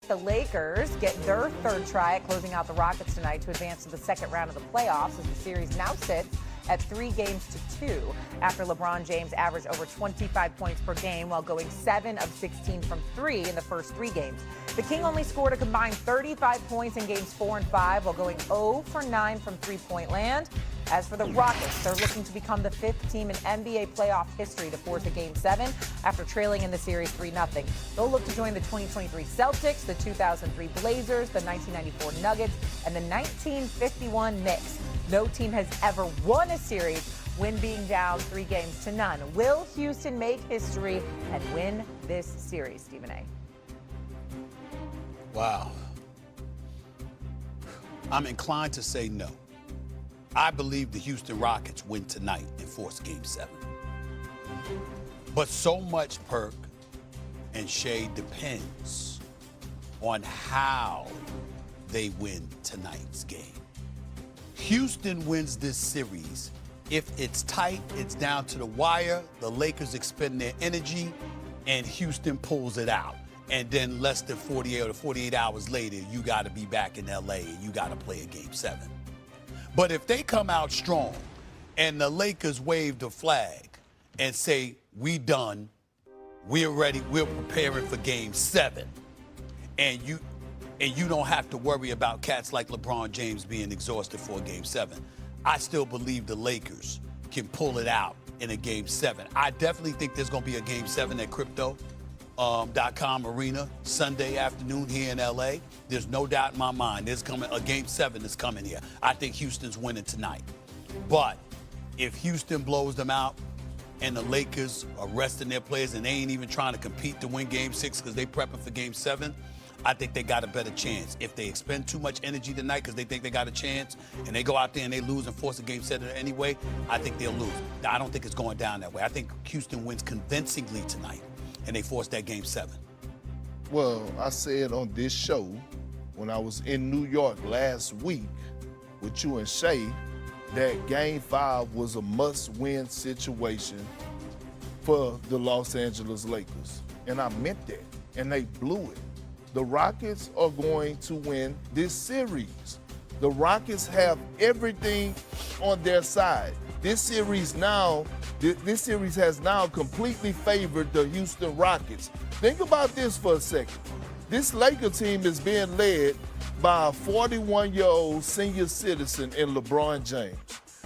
The Lakers get their third try at closing out the Rockets tonight to advance to the second round of the playoffs as the series now sits at 3-2 after LeBron James averaged over 25 points per game while going 7 of 16 from 3 in the first 3 games. The King only scored a combined 35 points in games 4 and 5 while going 0 for 9 from three-point land. As for the Rockets, they're looking to become the 5th team in NBA playoff history to force a Game 7 after trailing in the series 3-0. They'll look to join the 2023 Celtics, the 2003 Blazers, the 1994 Nuggets, and the 1951 Knicks. No team has ever won a series when being down 3-0. Will Houston make history and win this series, Stephen A? Wow. I'm inclined to say no. I believe the Houston Rockets win tonight and force Game 7. But so much, Perk and Shay, depends on how they win tonight's game. Houston wins this series. If it's tight, it's down to the wire, the Lakers expend their energy, and Houston pulls it out. And then less than 48 or 48 hours later, you got to be back in L.A. and you got to play a Game 7. But if they come out strong and the Lakers wave the flag and say, we done, we're ready, we're preparing for Game 7, and you don't have to worry about cats like LeBron James being exhausted for a Game 7, I still believe the Lakers can pull it out in a Game 7. I definitely think there's going to be a Game 7 at Crypto.com Arena Sunday afternoon here in L.A. There's no doubt in my mind there's coming a Game 7 is coming here. I think Houston's winning tonight. But if Houston blows them out and the Lakers are resting their players and they ain't even trying to compete to win Game 6 because they prepping for Game 7, I think they got a better chance. If they expend too much energy tonight because they think they got a chance and they go out there and they lose and force a Game 7 anyway, I think they'll lose. I don't think it's going down that way. I think Houston wins convincingly tonight and they force that Game 7. Well, I said on this show when I was in New York last week with you and Shay that Game 5 was a must-win situation for the Los Angeles Lakers. And I meant that, and they blew it. The Rockets are going to win this series. The Rockets have everything on their side. This series has now completely favored the Houston Rockets. Think about this for a second. This Laker team is being led by a 41-year-old senior citizen in LeBron James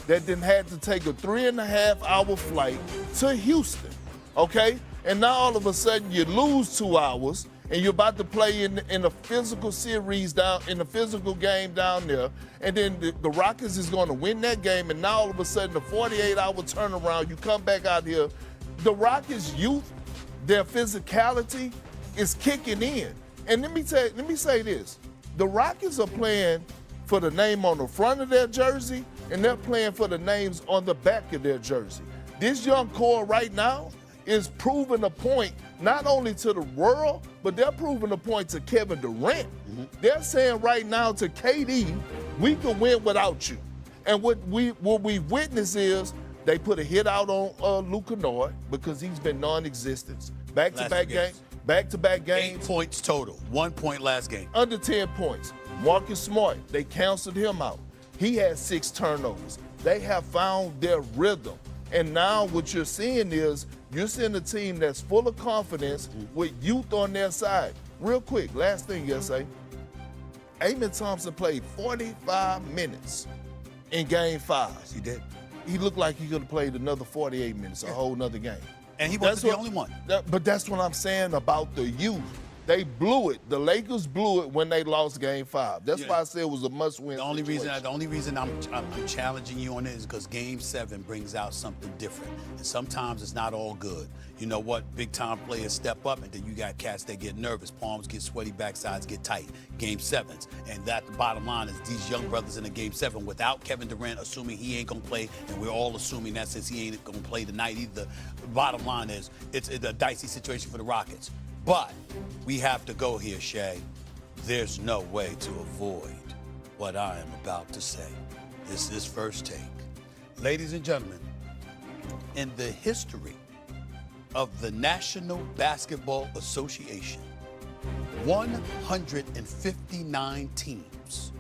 that then had to take a 3.5-hour flight to Houston, okay? And now all of a sudden you lose 2 hours and you're about to play in a physical series in a physical game down there, and then the Rockets is going to win that game, and now all of a sudden the 48-hour turnaround, you come back out here. The Rockets' youth, their physicality is kicking in. And let me say this. The Rockets are playing for the name on the front of their jersey, and they're playing for the names on the back of their jersey. This young core right now is proving a point not only to the world, but they're proving a point to Kevin Durant. Mm-hmm. They're saying right now to KD, we can win without you. And what we witness is they put a hit out on Luke Kennard because he's been non-existent. Back-to-back games. 8 points total. 1 point last game. Under 10 points. Marcus Smart, they canceled him out. He had 6 turnovers. They have found their rhythm. And now what you're seeing is you're seeing a team that's full of confidence with youth on their side. Real quick, last thing you say. Amen Thompson played 45 minutes in Game 5. Yes, he did. He looked like he could have played another 48 minutes, a whole nother game. And he wasn't the only one. But that's what I'm saying about the youth. They blew it. The Lakers blew it when they lost Game 5. That's why I said it was a must-win. The only reason I'm challenging you on it is because Game 7 brings out something different, and sometimes it's not all good. You know what? Big-time players step up, and then you got cats that get nervous. Palms get sweaty, backsides get tight. Game 7s, and that the bottom line is these young brothers in the Game 7 without Kevin Durant, assuming he ain't gonna play, and we're all assuming that since he ain't gonna play tonight either. The bottom line is it's a dicey situation for the Rockets. But we have to go here, Shay. There's no way to avoid what I am about to say. This is First Take. Ladies and gentlemen, in the history of the National Basketball Association, 159 teams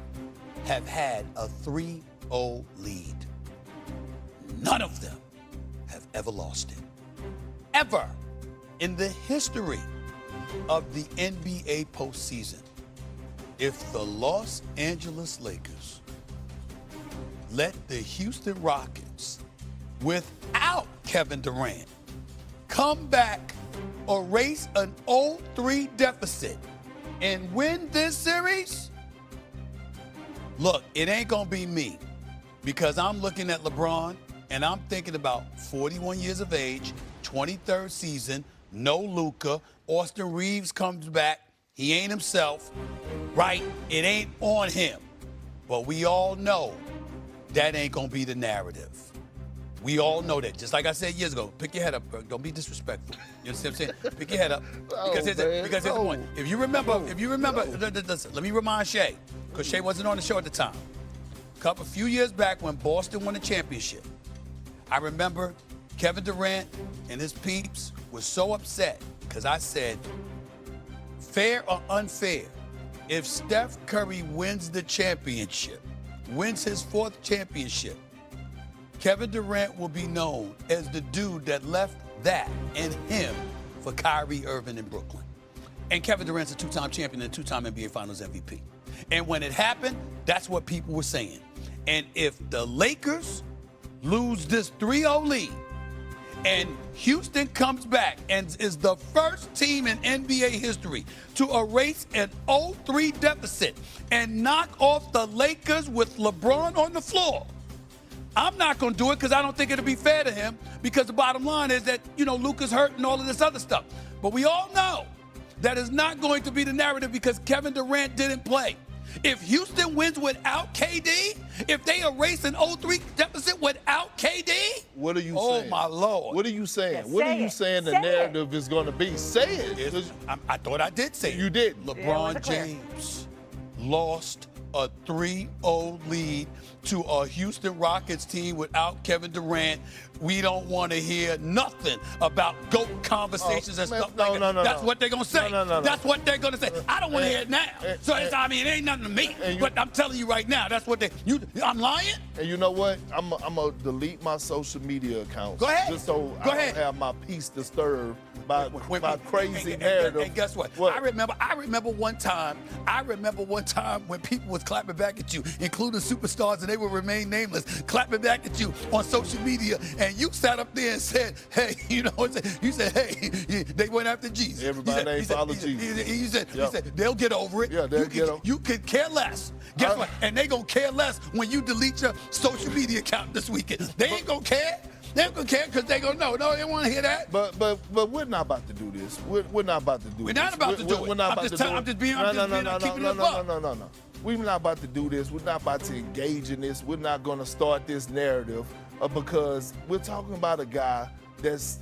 have had a 3-0 lead. None of them have ever lost it. Ever in the history of the NBA postseason. If the Los Angeles Lakers let the Houston Rockets, without Kevin Durant, come back, erase an 0-3 deficit, and win this series, look, it ain't gonna be me, because I'm looking at LeBron and I'm thinking about 41 years of age, 23rd season, no Luka, Austin Reeves comes back, he ain't himself, right? It ain't on him. But we all know that ain't gonna be the narrative. We all know that. Just like I said years ago, pick your head up, Perk. Don't be disrespectful. You understand what I'm saying? Pick your head up. Because here's the point. If you remember, let me remind Shay, because Shay wasn't on the show at the time. A few years back when Boston won the championship, I remember Kevin Durant and his peeps were so upset because I said, fair or unfair, if Steph Curry wins the championship, wins his 4th championship, Kevin Durant will be known as the dude that left that and him for Kyrie Irving in Brooklyn. And Kevin Durant's a 2-time champion and 2-time NBA Finals MVP. And when it happened, that's what people were saying. And if the Lakers lose this 3-0 lead and Houston comes back and is the first team in NBA history to erase an 0-3 deficit and knock off the Lakers with LeBron on the floor, I'm not going to do it because I don't think it'll be fair to him, because the bottom line is that, Luka's hurt and all of this other stuff. But we all know that is not going to be the narrative because Kevin Durant didn't play. If Houston wins without KD, if they erase an 0-3 deficit without KD, what are you saying? Oh, my Lord. What are you saying? Yeah, what are you saying the narrative is going to be? Say it. I thought I did say it. You did. LeBron James lost a 3-0 lead to a Houston Rockets team without Kevin Durant. We don't want to hear nothing about GOAT conversations and stuff like that. That's what they're going to say. That's what they're going to say. I don't want to hear it now. It ain't nothing to me. But I'm telling you right now, that's what I'm lying? And you know what? I'm going to delete my social media accounts. Go ahead. Just so Go I ahead. don't have my peace disturbed by crazy narrative. And guess what? I remember one time when people was clapping back at you, including superstars, and they will remain nameless, clapping back at you on social media, and you sat up there and said, hey, you said, hey, they went after Jesus. Everybody ain't follow Jesus. He said, they'll get over it. Yeah, they'll get over it. You could care less. Guess what? And they gonna care less when you delete your social media account this weekend. They ain't gonna care. They ain't gonna care because they gonna know. No, they want to hear that. But we're not about to do this. We're not about to do this. We're not about to do it. We're not about to do it. I'm just keeping it a buck. No. We're not about to do this. We're not about to engage in this. We're not going to start this narrative because we're talking about a guy that's